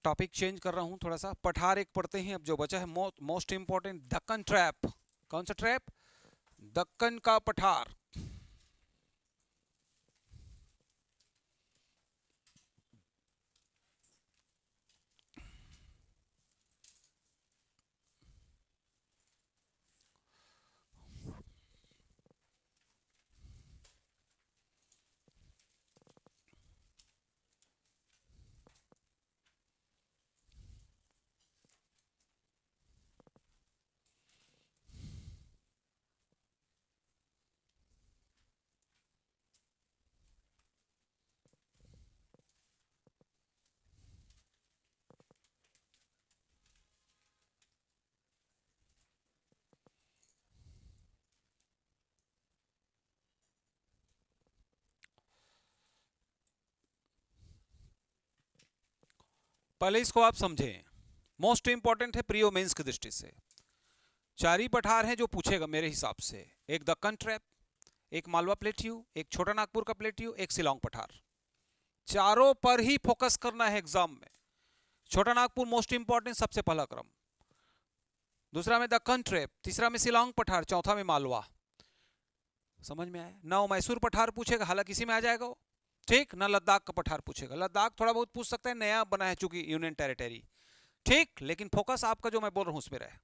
Topic change कर रहा हूं थोड़ा सा, पठार एक पढ़ते हैं अब जो बचा है मोस्ट इंपॉर्टेंट, दक्कन ट्रैप। कौन सा ट्रैप? दक्कन का पठार। पहले इसको आप समझें, मोस्ट इंपॉर्टेंट है प्रियो मेंस की दृष्टि से। चार ही पठार हैं जो पूछेगा मेरे हिसाब से, एक दक्कन ट्रैप, एक मालवा प्लेट्यू, एक छोटा नागपुर का प्लेट्यू, एक शिलोंग पठार। चारों पर ही फोकस करना है एग्जाम में। छोटा नागपुर मोस्ट इंपॉर्टेंट, सबसे पहला क्रम, दूसरा में दक्कन ट्रैप, तीसरा में शिलोंग पठार, चौथा में मालवा। समझ में आया? ना मैसूर पठार पूछेगा, हालांकि इसी में आ जाएगा वो, ठीक ना। लद्दाख का पठार पूछेगा, लद्दाख थोड़ा बहुत पूछ सकता है, नया बना है चूंकि यूनियन टेरिटरी, ठीक, लेकिन फोकस आपका जो मैं बोल रहा हूं उसमें रहे।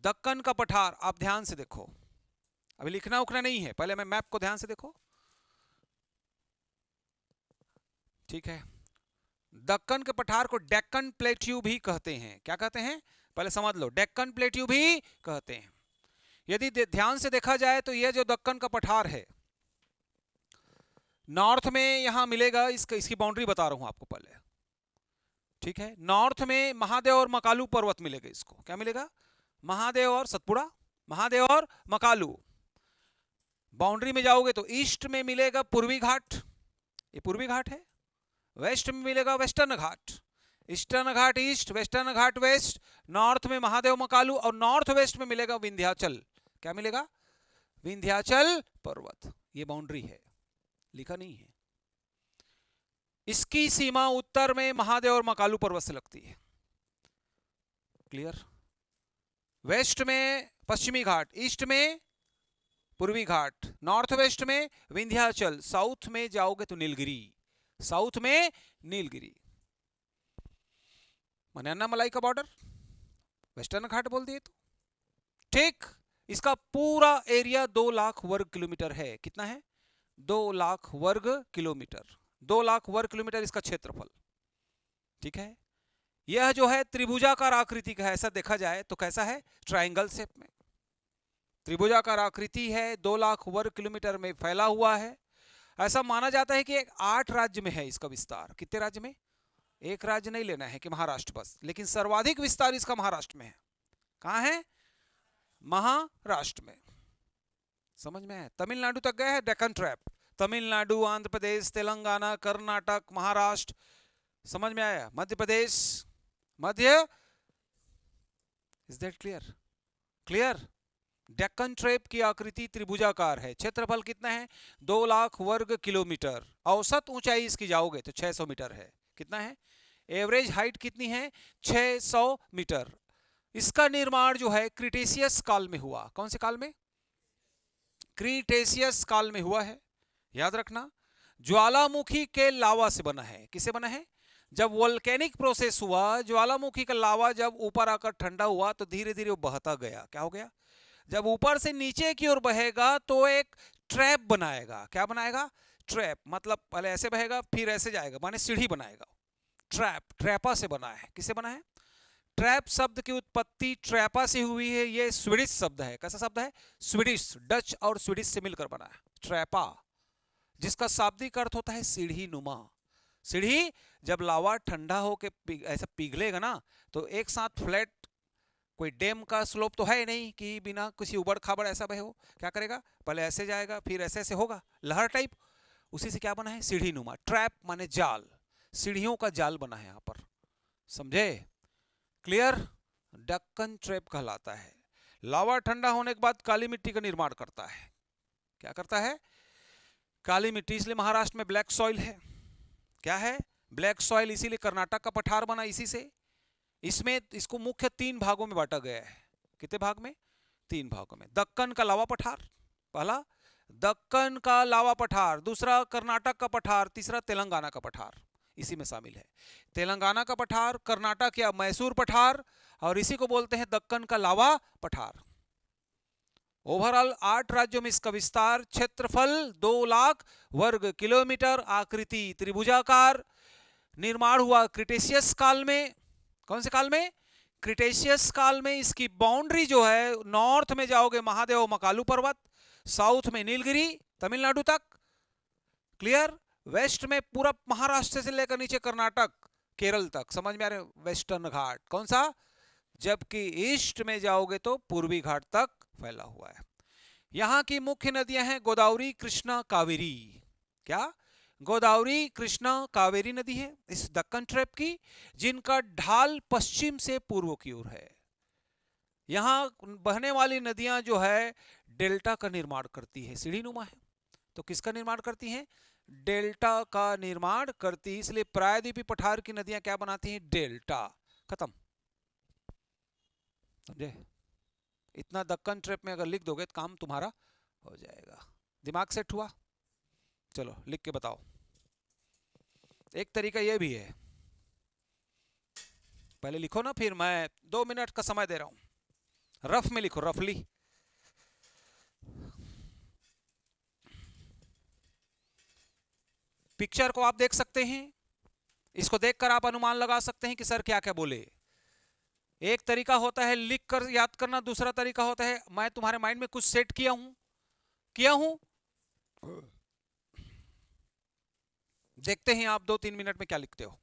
दक्कन का पठार आप ध्यान से देखो, अभी लिखना उखना नहीं है, पहले मैं मैप को ध्यान से देखो, ठीक है। दक्कन के पठार को डेक्कन प्लेट्यू भी कहते हैं। क्या कहते हैं? पहले समझ लो, डेक्कन प्लेट्यू भी कहते हैं। यदि ध्यान से देखा जाए तो यह जो दक्कन का पठार है, नॉर्थ में यहां मिलेगा, इसकी बाउंड्री बता रहा हूं आपको पहले, ठीक है। नॉर्थ में महादेव और मकालू पर्वत मिलेगा, इसको क्या मिलेगा? महादेव और सतपुड़ा, महादेव और मकालू। बाउंड्री में जाओगे तो ईस्ट में मिलेगा पूर्वी घाट, ये पूर्वी घाट है। वेस्ट में मिलेगा वेस्टर्न घाट, ईस्टर्न घाट ईस्ट, वेस्टर्न घाट वेस्ट। नॉर्थ में महादेव मकालू, और नॉर्थ वेस्ट में मिलेगा विंध्याचल। क्या मिलेगा? विंध्याचल पर्वत। ये बाउंड्री है, लिखा नहीं है। इसकी सीमा उत्तर में महादेव और मकालू पर्वत से लगती है, क्लियर। वेस्ट में पश्चिमी घाट, ईस्ट में पूर्वी घाट, नॉर्थ वेस्ट में विंध्याचल, साउथ में जाओगे तो नीलगिरी, साउथ में नीलगिरी। मन्याना मलाई का बॉर्डर, वेस्टर्न घाट बोल दिए तो, ठीक। इसका पूरा एरिया 2 लाख वर्ग किलोमीटर है। कितना है? 2 लाख वर्ग किलोमीटर, 2 लाख वर्ग किलोमीटर इसका क्षेत्रफल, ठीक है। यह जो है त्रिभुजाकार आकृति का है, ऐसा देखा जाए तो कैसा है? ट्रायंगल शेप में त्रिभुजाकार आकृति है, 2 लाख वर्ग किलोमीटर में फैला हुआ है। ऐसा माना जाता है कि 8 राज्य में है इसका विस्तार। कितने राज्य में? एक राज्य नहीं लेना है कि महाराष्ट्र बस, लेकिन सर्वाधिक विस्तार इसका महाराष्ट्र में है। कहां है? महाराष्ट्र में। समझ में है? तमिलनाडु तक गए हैं डेक्कन ट्रैप, तमिलनाडु, आंध्र प्रदेश, तेलंगाना, कर्नाटक, महाराष्ट्र, समझ में आया? Madhya Pradesh, Madhya, is that clear? Clear. Deccan trap की आकृति त्रिभुजाकार है। क्षेत्रफल कितना है? 2 लाख वर्ग किलोमीटर। औसत ऊंचाई इसकी जाओगे तो 600 मीटर है। कितना है? एवरेज हाइट कितनी है? 600 मीटर। इसका निर्माण जो है क्रिटेशियस काल में हुआ। कौन से काल में? क्रिटेशियस काल में हुआ है, याद रखना। ज्वालामुखी के लावा से बना है। किससे बना है? जब वोल्केनिक प्रोसेस हुआ, ज्वालामुखी का लावा जब ऊपर आकर ठंडा हुआ तो धीरे धीरे वो बहता गया। क्या हो गया? जब ऊपर से नीचे की ओर बहेगा तो एक ट्रैप बनाएगा। क्या बनाएगा? ट्रैप, मतलब पहले ऐसे बहेगा फिर ऐसे जाएगा, माने सीढ़ी बनाएगा। ट्रैप, ट्रैपा से बना है। किससे बना है? ट्रैप शब्द की उत्पत्ति ट्रैपा से हुई है। ये स्वीडिश शब्द है। कैसा शब्द है? स्वीडिश, डच और स्वीडिश से मिलकर बना है ट्रैपा, जिसका शाब्दिक अर्थ होता है सीढ़ी नुमा। सीढ़ी, जब लावा ठंडा होकर ऐसा पिघलेगा ना तो एक साथ फ्लैट, कोई डैम का स्लोप तो है नहीं कि बिना किसी उबड़ खाबड़ ऐसा बहे हो। क्या करेगा? पहले ऐसे जाएगा फिर ऐसे ऐसे होगा, लहर टाइप। उसी से क्या बना है? सीढ़ी नुमा। ट्रैप माने जाल, सीढ़ियों का जाल बना है यहां पर। समझे? क्लियर? डेक्कन ट्रैप कहलाता है। लावा ठंडा होने के बाद काली मिट्टी का निर्माण करता है। क्या करता है? काली मिट्टी, इसलिए महाराष्ट्र में ब्लैक सॉइल है। क्या है? ब्लैक सॉइल इसीलिए कर्नाटक का पठार बना इसी से। इसमें इसको मुख्य 3 भागों में बांटा गया है। कितने भाग में? 3 भागों में। दक्कन का लावा पठार, पहला दक्कन का लावा पठार, दूसरा कर्नाटक का पठार, तीसरा तेलंगाना का पठार इसी में शामिल है। तेलंगाना का पठार, कर्नाटक या मैसूर पठार, और इसी को बोलते हैं दक्कन का लावा पठार। ओवरऑल 8 राज्यों में इसका विस्तार, क्षेत्रफल 2 लाख वर्ग किलोमीटर, आकृति त्रिभुजाकार, निर्माण हुआ क्रिटेशियस काल में। कौन से काल में? क्रिटेशियस काल में। इसकी बाउंड्री जो है, नॉर्थ में जाओगे महादेव मकालू पर्वत, साउथ में नीलगिरी तमिलनाडु तक, क्लियर। वेस्ट में पूरा महाराष्ट्र से लेकर नीचे कर्नाटक केरल तक, समझ में आ रहे? वेस्टर्न घाट कौन सा? जबकि ईस्ट में जाओगे तो पूर्वी घाट तक फैला हुआ है। यहां की मुख्य नदियां हैं गोदावरी, कृष्णा, कावेरी। क्या? गोदावरी, कृष्णा, कावेरी नदी है इस दक्कन ट्रैप की, जिनका ढाल पश्चिम से पूर्व की ओर है। यहां बहने वाली नदियां जो है डेल्टा का निर्माण करती है, सीढ़ी नुमा है। तो किसका निर्माण करती हैं? डेल्टा का निर्माण करती है। इसलिए प्रायद्वीपीय पठार की नदियां क्या बनाती हैं? डेल्टा। खत्म, समझे? इतना दक्कन ट्रैप में अगर लिख दोगे तो काम तुम्हारा हो जाएगा। दिमाग सेट हुआ? चलो लिख के बताओ। एक तरीका यह भी है, पहले लिखो ना, फिर मैं 2 मिनट का समय दे रहा हूं, रफ में लिखो, रफली। पिक्चर को आप देख सकते हैं, इसको देखकर आप अनुमान लगा सकते हैं कि सर क्या क्या बोले। एक तरीका होता है लिख कर याद करना, दूसरा तरीका होता है मैं तुम्हारे माइंड में कुछ सेट किया हूं। देखते हैं आप 2-3 मिनट में क्या लिखते हो।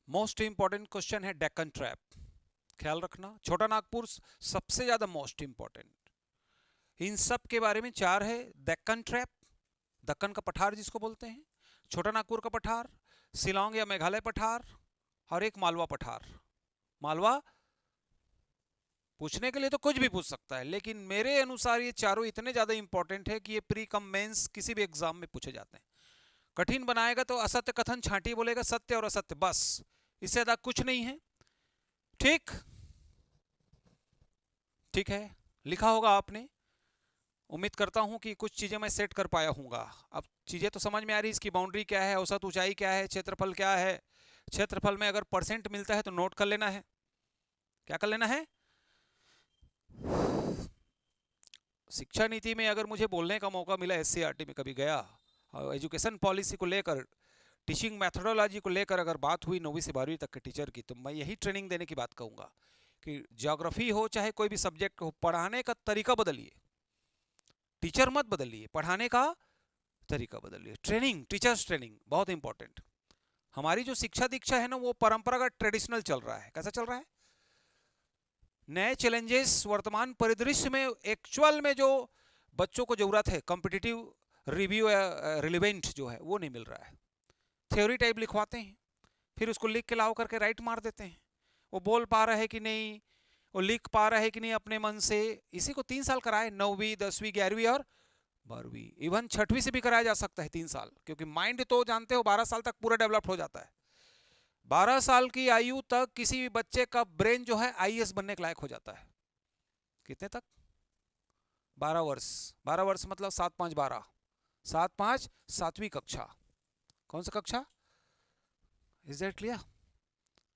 मोस्ट इंपॉर्टेंट क्वेश्चन है डेक्कन ट्रैप, ख्याल रखना। छोटा नागपुर सबसे ज्यादा मोस्ट इंपॉर्टेंट। इन सब के बारे में 4 है। डेक्कन ट्रैप, दक्कन का पठार जिसको बोलते हैं, छोटा नागपुर का पठार, शिलोंग या मेघालय पठार, और एक मालवा पठार। मालवा पूछने के लिए तो कुछ भी पूछ सकता है, लेकिन मेरे अनुसार ये चारों इतने ज्यादा इंपॉर्टेंट है कि ये प्री कम मेंस किसी भी एग्जाम में पूछे जाते हैं। कठिन बनाएगा तो असत्य कथन छांटी बोलेगा, सत्य और असत्य, बस, इससे ज्यादा कुछ नहीं है। ठीक ठीक है, लिखा होगा आपने। उम्मीद करता हूं कि कुछ चीजें मैं सेट कर पाया हूंगा। अब चीजें तो समझ में आ रही, इसकी बाउंड्री क्या है, औसत ऊंचाई क्या है, क्षेत्रफल क्या है। क्षेत्रफल में अगर परसेंट मिलता है तो नोट कर लेना है। क्या कर लेना है? शिक्षा नीति में अगर मुझे बोलने का मौका मिला, एससीईआरटी में कभी गया, एजुकेशन पॉलिसी को लेकर, टीचिंग मैथडोलॉजी को लेकर अगर बात हुई 9वीं से 12वीं तक के टीचर की, तो मैं यही ट्रेनिंग देने की बात कहूंगा कि ज्योग्राफी हो चाहे कोई भी सब्जेक्ट हो, पढ़ाने का तरीका बदलिए। टीचर मत बदलिए, पढ़ाने का तरीका बदलिए। ट्रेनिंग, टीचर्स ट्रेनिंग बहुत इंपॉर्टेंट। हमारी जो शिक्षा दीक्षा है ना, वो परंपरागत ट्रेडिशनल चल रहा है। कैसा चल रहा है? नए चैलेंजेस वर्तमान परिदृश्य में एक्चुअल में जो बच्चों को जरूरत है, कॉम्पिटिटिव रिव्यू या रिलेवेंट जो है वो नहीं मिल रहा है। थ्योरी टाइप लिखवाते हैं, फिर उसको लिख के लाओ करके राइट मार देते हैं। वो बोल पा रहा है कि नहीं, वो लिख पा रहा है कि नहीं अपने मन से। इसी को 3 साल कराए, 9वीं 10वीं 11वीं और 12वीं, इवन 6वीं से भी कराया जा सकता है 3 साल, क्योंकि माइंड तो जानते हो 12 साल तक पूरा डेवलप हो जाता है। 12 साल की आयु तक किसी भी बच्चे का ब्रेन जो है आईएएस बनने के लायक हो जाता है। कितने तक? 12 वर्ष। 12 वर्ष मतलब 7 5 12, 7 5 7वीं कक्षा। कौन सा कक्षा? Is that clear?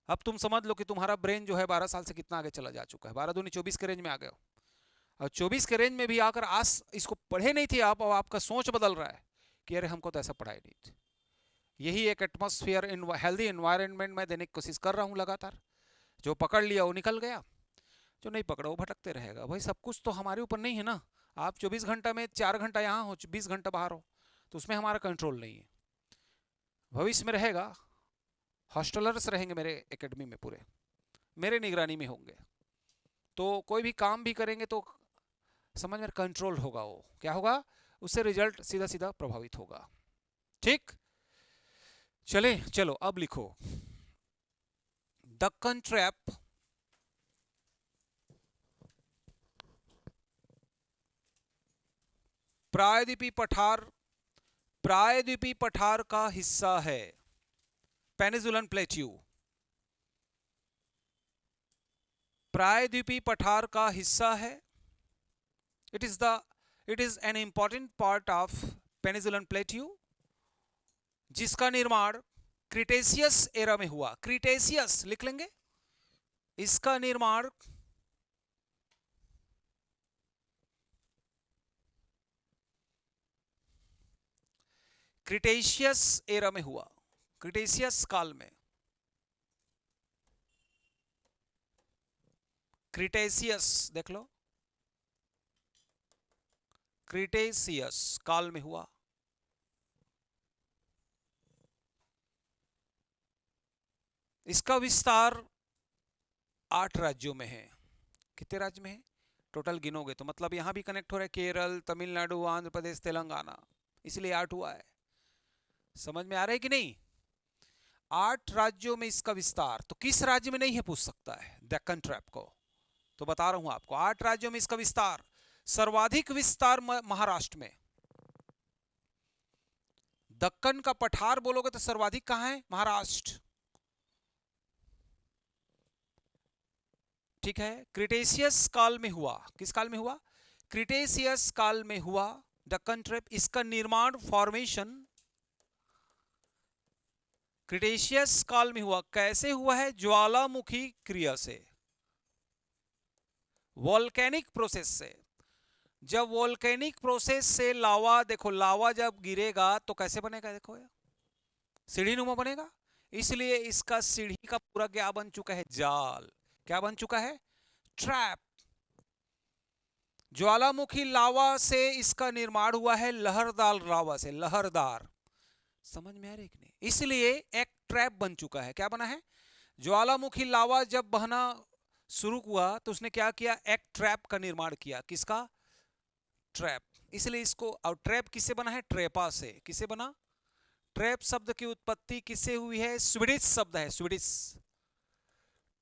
अब तुम समझ लो कि तुम्हारा ब्रेन जो है 12 साल से कितना आगे चला जा चुका है। 12 दूनी 24 के रेंज में आ गए हो, और 24 के रेंज में भी आकर आज इसको पढ़े नहीं थे आप, और आपका सोच बदल रहा है कि अरे हमको तो ऐसा पढ़ाई नहीं थी। यही एक एटमॉस्फेयर, हेल्दी एनवायरनमेंट में देने की कोशिश कर रहा हूँ लगातार। जो पकड़ लिया वो निकल गया, जो नहीं पकड़ा वो भटकते रहेगा। भाई सब कुछ तो हमारे ऊपर नहीं है ना। आप 24 घंटा में 4 घंटा यहाँ हो, 20 घंटा बाहर हो, तो उसमें हमारा कंट्रोल नहीं है। भविष्य में रहेगा, हॉस्टलर्स रहेंगे मेरे एकेडमी में, पूरे मेरे निगरानी में होंगे, तो कोई भी काम भी करेंगे तो समझ में कंट्रोल होगा। वो क्या होगा? उससे रिजल्ट सीधा सीधा प्रभावित होगा। ठीक, चले चलो अब लिखो दक्कन ट्रैप प्रायद्वीपीय पठार प्रायद्वीपीय पठार का हिस्सा है, पेनिनसुलर प्लेट्यू। प्रायद्वीपीय पठार का हिस्सा है। It is an important part of peninsular plateau, जिसका निर्माण क्रिटेशियस एरा में हुआ। क्रिटेशियस लिख लेंगे। इसका निर्माण क्रिटेशियस एरा में हुआ, क्रिटेशियस काल में। क्रिटेशियस देख लो, क्रिटेशियस काल में हुआ। इसका विस्तार 8 राज्यों में है। कितने राज्य में है टोटल गिनोगे तो, मतलब यहां भी कनेक्ट हो रहा है केरल, तमिलनाडु, आंध्र प्रदेश, तेलंगाना, इसलिए 8 हुआ है। समझ में आ रहा है कि नहीं? 8 राज्यों में इसका विस्तार। तो किस राज्य में नहीं है पूछ सकता है डेक्कन ट्रैप को, तो बता रहा हूं आपको 8 राज्यों में इसका विस्तार। सर्वाधिक विस्तार महाराष्ट्र में। दक्कन का पठार बोलोगे तो सर्वाधिक कहां है? महाराष्ट्र। ठीक है। क्रिटेशियस काल में हुआ। किस काल में हुआ? क्रिटेशियस काल में हुआ दक्कन ट्रैप। इसका निर्माण, फॉर्मेशन क्रिटेशियस काल में हुआ। कैसे हुआ है? ज्वालामुखी क्रिया से, वोल्केनिक प्रोसेस से। जब वोल्केनिक प्रोसेस से लावा, देखो लावा जब गिरेगा तो कैसे बनेगा? देखो यार, सीढ़ी नुमा बनेगा। इसलिए इसका सीढ़ी का पूरा क्या बन चुका है? जाल। क्या बन चुका है? ट्रैप। ज्वालामुखी लावा से इसका निर्माण हुआ है, लहरदार लावा से, लहरदार। समझ में आ रही है कि नहीं? इसलिए एक ट्रैप बन चुका है। क्या बना है? ज्वालामुखी लावा जब बहना शुरू हुआ तो उसने क्या किया? एक ट्रैप का निर्माण किया। किसका? ट्रैप। इसलिए इसको, और ट्रैप किससे बना है? ट्रेपा से। किससे बना? ट्रैप शब्द की उत्पत्ति किससे हुई है? स्वीडिश शब्द है, स्वीडिश।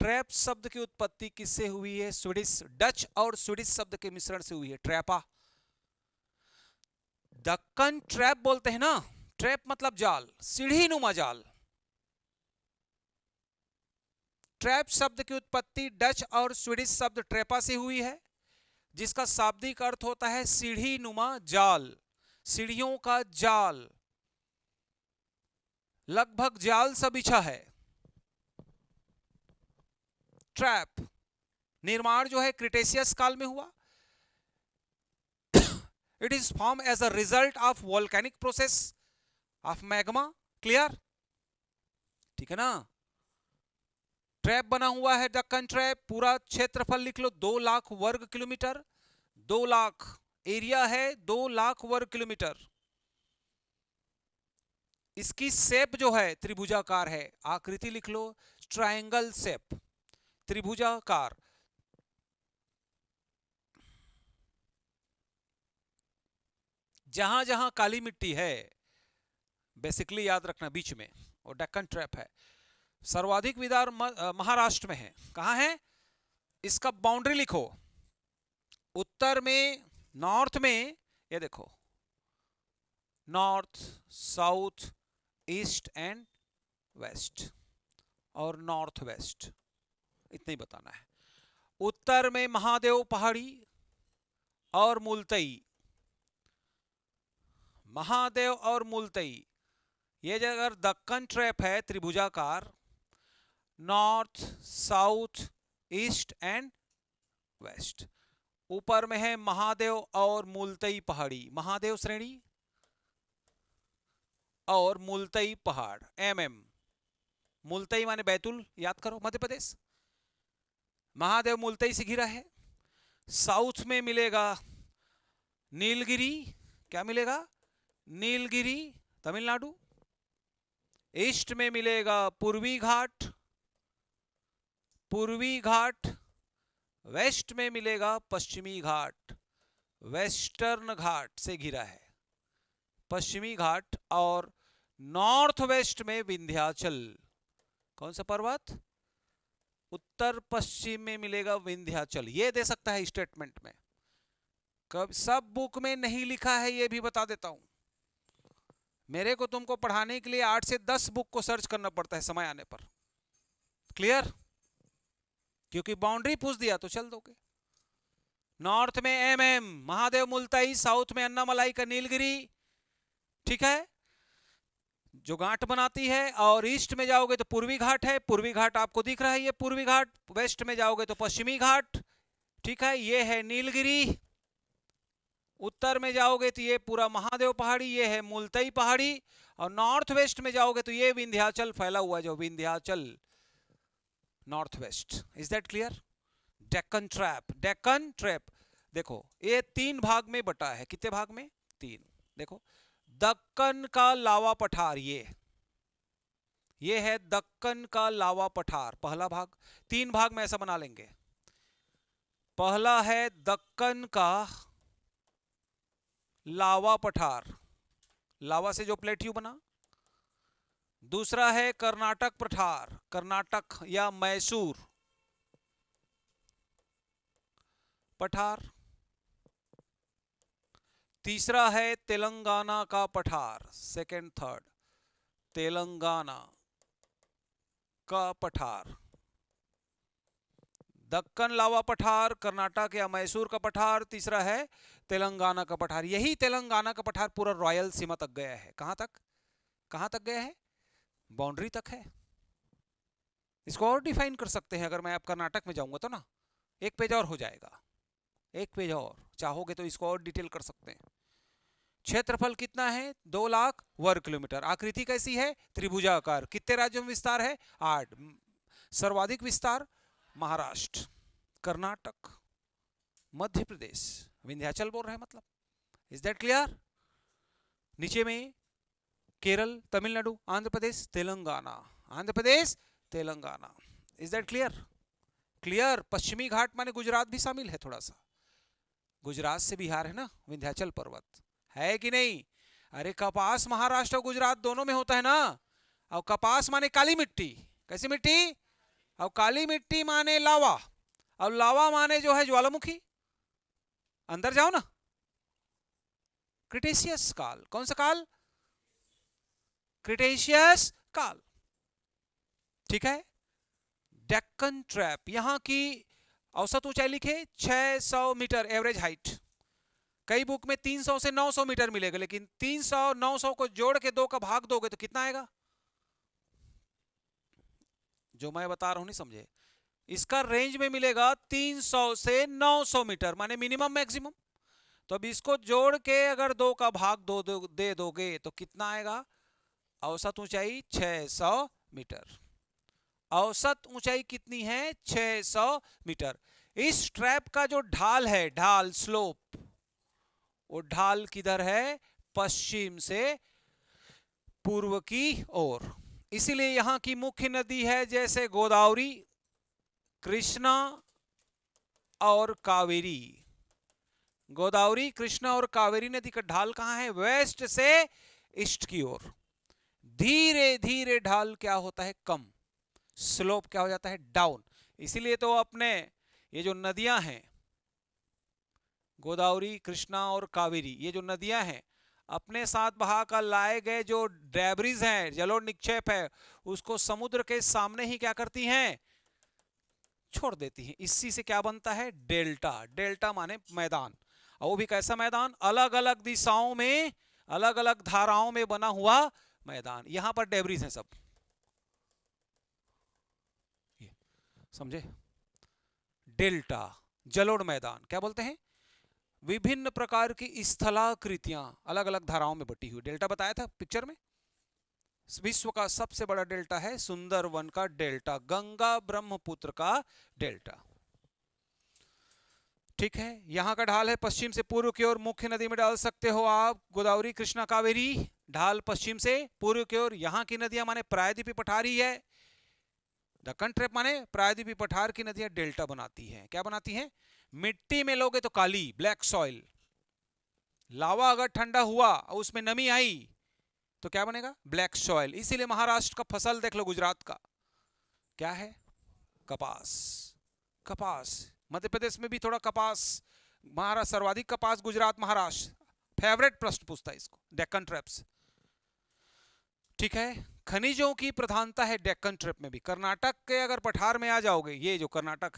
ट्रैप शब्द की उत्पत्ति किससे हुई है? स्वीडिश। डच और स्वीडिश शब्द के मिश्रण से हुई है, ट्रैपा। दक्कन ट्रैप बोलते हैं ना, ट्रैप मतलब जाल, सीढ़ी नुमा जाल। ट्रैप शब्द की उत्पत्ति डच और स्वीडिश शब्द ट्रेपा से हुई है, जिसका शाब्दिक अर्थ होता है सीढ़ी नुमा जाल, सीढ़ियों का जाल। लगभग जाल सा बिछा है। ट्रैप निर्माण जो है क्रिटेशियस काल में हुआ। It is form as a result of volcanic process of magma. Clear? ठीक है ना? ट्रैप बना हुआ है दक्कन ट्रैप। पूरा क्षेत्रफल लिख लो 2 लाख वर्ग किलोमीटर। 2 लाख एरिया है, 2 लाख वर्ग किलोमीटर। इसकी शेप जो है त्रिभुजाकार है। आकृति लिख लो ट्रायंगल शेप, त्रिभुजाकार। जहां जहां काली मिट्टी है बेसिकली याद रखना बीच में, और दक्कन ट्रैप है। सर्वाधिक विस्तार महाराष्ट्र में है। कहां है? इसका बाउंड्री लिखो। उत्तर में, नॉर्थ में, ये देखो north, south, east and west, और नॉर्थ वेस्ट, इतना ही बताना है। उत्तर में महादेव पहाड़ी और मुलतई, महादेव और मुलतई। ये जगह दक्कन ट्रैप है त्रिभुजाकार, north, south, east and west. ऊपर में है महादेव और मुलतई पहाड़ी, महादेव श्रेणी और मुलतई पहाड़, MM। मुलतई माने बैतूल, याद करो, मध्य प्रदेश। महादेव मुलतई से घिरा है। साउथ में मिलेगा नीलगिरी। क्या मिलेगा? नीलगिरी, तमिलनाडु। ईस्ट में मिलेगा पूर्वी घाट, पूर्वी घाट। वेस्ट में मिलेगा पश्चिमी घाट, वेस्टर्न घाट से घिरा है पश्चिमी घाट। और नॉर्थ वेस्ट में विंध्याचल। कौन सा पर्वत? उत्तर पश्चिम में मिलेगा विंध्याचल। ये दे सकता है स्टेटमेंट में, कब सब बुक में नहीं लिखा है ये भी बता देता हूं। मेरे को तुमको पढ़ाने के लिए 8 से 10 बुक को सर्च करना पड़ता है समय आने पर। क्लियर? क्योंकि बाउंड्री पूछ दिया तो चल दोगे। नॉर्थ में एमएम महादेव मुल्ताई, साउथ में अन्नामलाई का नीलगिरी, ठीक है, जो घाट बनाती है। और ईस्ट में जाओगे तो पूर्वी घाट है, पूर्वी घाट आपको दिख रहा है, ये पूर्वी घाट। वेस्ट में जाओगे तो पश्चिमी घाट, ठीक है, ये है नीलगिरी। उत्तर में जाओगे तो ये पूरा महादेव पहाड़ी, ये है मुल्ताई पहाड़ी। और नॉर्थ वेस्ट में जाओगे तो ये विंध्याचल फैला हुआ है, जो Vindhyachal north west. Is that clear? Deccan trap, Deccan trap देखो ये 3 भाग में बटा है। कितने भाग में? 3। देखो दक्कन का लावा पठार, ये है दक्कन का लावा पठार, पहला भाग। 3 भाग में ऐसा बना लेंगे। पहला है दक्कन का लावा पठार, लावा से जो प्लेट्यू बना। दूसरा है कर्नाटक पठार, कर्नाटक या मैसूर पठार। तीसरा है तेलंगाना का पठार, सेकंड थर्ड, तेलंगाना का पठार। दक्कन लावा पठार, कर्नाटक या मैसूर का पठार, तीसरा है तेलंगाना का पठार। यही तेलंगाना का पठार पूरा रॉयल सीमा तक गया है। कहां तक? कहां तक गया है? बाउंड्री तक है। इसको और डिफाइन कर सकते हैं। अगर मैं अब कर्नाटक में जाऊंगा तो ना, एक पेज और हो जाएगा, एक पेज और। चाहोगे तो इसको और डिटेल कर सकते हैं। क्षेत्रफल कितना है? 2 लाख वर्ग किलोमीटर। आकृति कैसी है? त्रिभुजाकार। कितने राज्यों में विस्तार है? 8। सर्वाधिक विस्तार महाराष्ट्र, कर्नाटक, मध्य प्रदेश, विंध्याचल बोल रहे हैं मतलब। Is that clear? नीचे में Kerala, Tamil Nadu, Andhra Pradesh, Telangana, Andhra Pradesh, Telangana. Is that clear? Clear? पश्चिमी घाट माने गुजरात भी शामिल है थोड़ा सा। गुजरात से बिहार है ना, विंध्याचल पर्वत है कि नहीं? अरे कपास महाराष्ट्र और गुजरात दोनों में होता है ना। और कपास माने काली मिट्टी। कैसी मिट्टी? और काली मिट्टी माने लावा, और लावा माने जो है ज्वालामुखी। अंदर जाओ ना, क्रिटेशियस काल। कौन सा काल? क्रिटेशियस काल, ठीक है। डेक्कन ट्रैप, यहां की औसत ऊंचाई लिखे 600 मीटर एवरेज हाइट। कई बुक में 300 से 900 मीटर मिलेगा, लेकिन 300 900 को जोड़ के 2 का भाग दोगे तो कितना आएगा? जो मैं बता रहा हूं नहीं समझे। इसका रेंज में मिलेगा 300 से 900 मीटर, माने मिनिमम मैक्सिमम। तो अब इसको जोड़ के अगर 2 का भाग दे दोगे तो कितना आएगा? औसत ऊंचाई 600 मीटर। औसत ऊंचाई कितनी है? 600 मीटर। इस ट्रैप का जो ढाल है, ढाल स्लोप, वो ढाल किधर है? पश्चिम से पूर्व की ओर। इसीलिए यहां की मुख्य नदी है जैसे गोदावरी, कृष्णा और कावेरी। गोदावरी, कृष्णा और कावेरी नदी का ढाल कहां है? वेस्ट से ईस्ट की ओर। धीरे धीरे ढाल क्या होता है? कम। स्लोप क्या हो जाता है? डाउन। इसीलिए तो अपने ये जो नदियां हैं, गोदावरी, कृष्णा और कावेरी, ये जो नदियां हैं, अपने साथ बहा कर लाए गए जो डेब्रिज हैं, जलोढ़ निक्षेप है, उसको समुद्र के सामने ही क्या करती हैं? छोड़ देती हैं। इसी से क्या बनता है? डेल्टा। डेल्टा माने मैदान। और वो भी कैसा मैदान? अलग अलग दिशाओं में, अलग अलग धाराओं में बना हुआ मैदान। यहां पर डेब्रिज हैं सब, समझे? डेल्टा, जलोढ़ मैदान क्या बोलते हैं? विभिन्न प्रकार की स्थलाकृतियां अलग अलग धाराओं में बटी हुई। डेल्टा बताया था पिक्चर में। विश्व का सबसे बड़ा डेल्टा है सुंदरवन का डेल्टा, गंगा ब्रह्मपुत्र का डेल्टा, ठीक है। यहां का ढाल है पश्चिम से पूर्व की ओर। मुख्य नदी में डाल सकते हो आप गोदावरी, कृष्णा, कावेरी। ढाल पश्चिम से पूर्व की ओर। यहां की नदियां माने प्रायद्वीपीय पठार ही है। दक्कन ट्रैप माने प्रायद्वीपीय पठार की नदियां डेल्टा बनाती हैं। क्या बनाती हैं? मिट्टी में लोगे तो काली, ब्लैक सॉइल। लावा अगर ठंडा हुआ और उसमें नमी आई तो क्या बनेगा? Black soil. इसीलिए महाराष्ट्र का फसल देख लो, गुजरात का क्या है? कपास। कपास। मध्य प्रदेश में भी थोड़ा कपास, महाराष्ट्र सर्वाधिक कपास, गुजरात, महाराष्ट्र। फेवरेट प्रश्न पूछता है इसको डेक्कन ट्रैप्स। ठीक है। खनिजों की प्रधानता है डेक्कन ट्रैप में भी। कर्नाटक के अगर पठार में आ जाओगे, ये जो कर्नाटक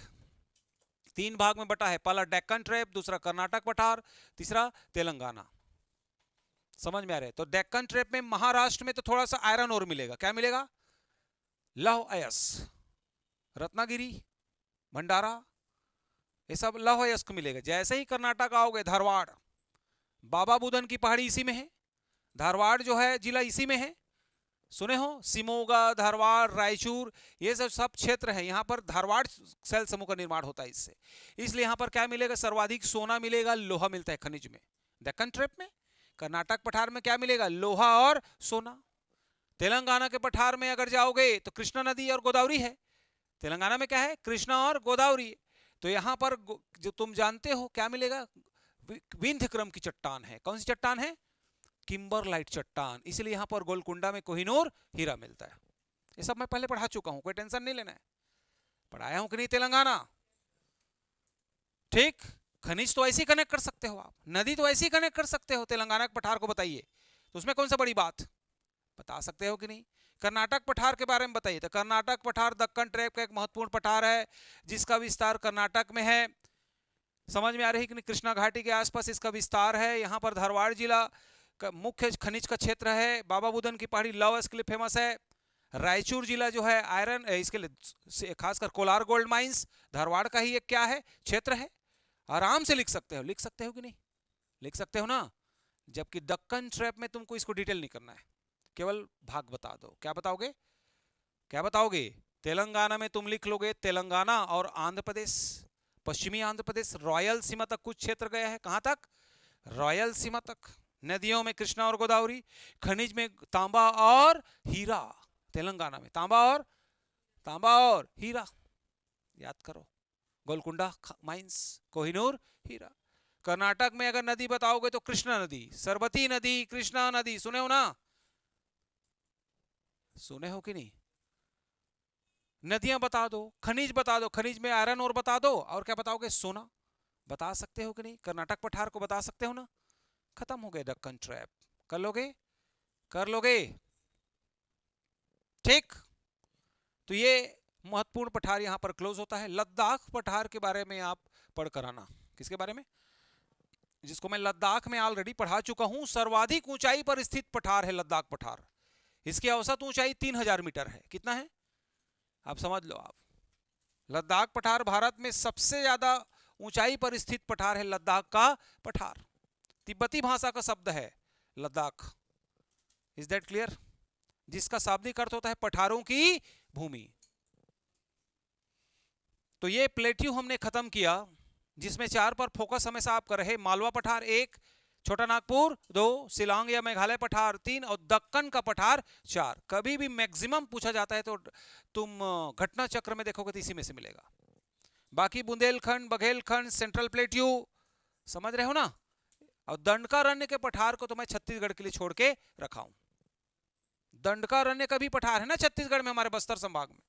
3 भाग में बटा है, पहला डेक्कन ट्रैप, दूसरा कर्नाटक पठार, तीसरा तेलंगाना। समझ में आ रहा है? तो डेक्कन ट्रैप में महाराष्ट्र में तो थोड़ा सा आयरन और मिलेगा। क्या मिलेगा? लौह अयस्क, रत्नागिरी, भंडारा, ये सब लौह अयस्क मिलेगा। जैसे ही कर्नाटक आओगे, धारवाड़, बाबा बुदन की पहाड़ी इसी में है। धारवाड़ जो है जिला इसी में है, सुने हो? सिमोगा, धारवाड़, रायचूर, ये सब क्षेत्र है। यहाँ पर धारवाड़ सेल समूह का निर्माण होता है इससे। इसलिए यहाँ पर क्या मिलेगा? सर्वाधिक सोना मिलेगा, लोहा मिलता है खनिज में। डेक्कन ट्रैप में, कर्नाटक पठार में क्या मिलेगा? लोहा और सोना। तेलंगाना के पठार में अगर जाओगे तो कृष्णा नदी और गोदावरी है। तेलंगाना में क्या है? कृष्णा और गोदावरी। तो यहाँ पर जो तुम जानते हो क्या मिलेगा? विंध्य क्रम की चट्टान है। कौन सी चट्टान है? किम्बरलाइट चट्टान। इसलिए यहां पर गोलकुंडा में कोहिनूर हीरा मिलता है। ये सब मैं पहले पढ़ा चुका हूं, कोई टेंशन नहीं लेना है। पढ़ाया हूं कि नहीं तेलंगाना? ठीक। खनिज तो ऐसे ही कनेक्ट कर सकते हो आप, नदी तो ऐसे ही कनेक्ट कर सकते हो। तेलंगाना के पठार को बताइए, तो उसमें कौन सा बड़ी बात? बता सकते हो कि नहीं? कर्नाटक पठार के बारे में बताइए। तो कर्नाटक पठार दक्कन ट्रैप का एक महत्वपूर्ण पठार है, जिसका विस्तार कर्नाटक में है। समझ में आ रही कि नहीं? कृष्णा घाटी के आसपास इसका विस्तार है। यहाँ पर धारवाड़ जिला मुख्य खनिज का क्षेत्र है। बाबा बुदन की पहाड़ी लौह अयस्क के लिए फेमस है। रायचूर जिला जो है आयरन, इसके लिए खासकर कोलार गोल्ड माइंस धारवाड़ का ही एक क्या है? क्षेत्र है। आराम से लिख सकते हो। लिख सकते हो कि नहीं? लिख सकते हो ना? जबकि दक्कन ट्रैप में तुमको इसको डिटेल नहीं करना है, केवल भाग बता दो। क्या बताओगे? क्या बताओगे? तेलंगाना में तुम लिख लोगे तेलंगाना और आंध्र प्रदेश, पश्चिमी आंध्र प्रदेश, रॉयल सीमा तक कुछ क्षेत्र गया है। कहां तक? रॉयल सीमा तक। नदियों में कृष्णा और गोदावरी, खनिज में तांबा और हीरा। तेलंगाना में तांबा और हीरा, याद करो। गोलकुंडा माइंस, कोहिनूर हीरा। कर्नाटक में अगर नदी बताओगे तो कृष्णा नदी, सरबती नदी, कृष्णा नदी। सुने हो ना? सुने हो कि नहीं? नदियां बता दो, खनिज बता दो, खनिज में आयरन और बता दो, और क्या बताओगे? सोना। बता सकते हो कि नहीं? कर्नाटक पठार को बता सकते हो ना? खत्म हो गए दक्कन ट्रैप। कर लोगे? कर लोगे? ठीक। तो ये महत्वपूर्ण पठार यहां पर क्लोज होता है। लद्दाख पठार के बारे में आप पढ़कर आना। किसके बारे में? जिसको मैं लद्दाख में ऑलरेडी पढ़ा चुका हूं। सर्वाधिक ऊंचाई पर स्थित पठार है लद्दाख पठार। इसकी औसत ऊंचाई 3000 मीटर है। कितना है? आप समझ लो। आप लद्दाख पठार भारत में सबसे ज्यादा ऊंचाई पर स्थित पठार है, लद्दाख का पठार। तिब्बती भाषा का शब्द है लद्दाख। Is that clear? जिसका शाब्दिक अर्थ होता है पठारों की भूमि। तो ये प्लेट्यू हमने खत्म किया, जिसमें 4 पर फोकस हमेशा आप कर रहे। मालवा पठार 1, छोटा नागपुर 2, शिलांग या मेघालय पठार 3 और दक्कन का पठार 4। कभी भी मैक्सिमम पूछा जाता है तो तुम घटना चक्र में देखोगे तो इसी में से मिलेगा। बाकी बुंदेलखंड, बघेलखंड, सेंट्रल प्लेट्यू, समझ रहे हो ना? और दंडकारण्य के पठार को तो मैं छत्तीसगढ़ के लिए छोड़ के रखा हूं। दंडकारण्य का भी पठार है ना छत्तीसगढ़ में, हमारे बस्तर संभाग में।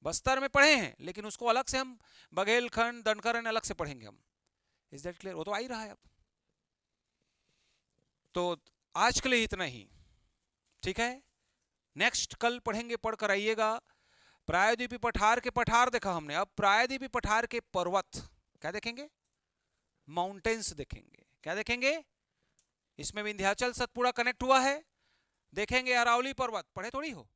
बस्तर में पढ़े हैं, लेकिन उसको अलग से हम बघेलखंड, दंडकारण्य अलग से पढ़ेंगे हम। Is that clear? वो तो आ ही रहा है अब। तो आज के लिए इतना ही, ठीक है? नेक्स्ट कल पढ़ेंगे, पढ़कर आइएगा। प्रायद्वीपी पठार के पठार देखा हमने, अब प्रायद्वीपी पठार के पर्वत क्या देखेंगे? माउंटेन्स देखेंगे। क्या देखेंगे? इसमें विंध्याचल सतपुड़ा कनेक्ट हुआ है, देखेंगे अरावली पर्वत। पढ़े थोड़ी हो?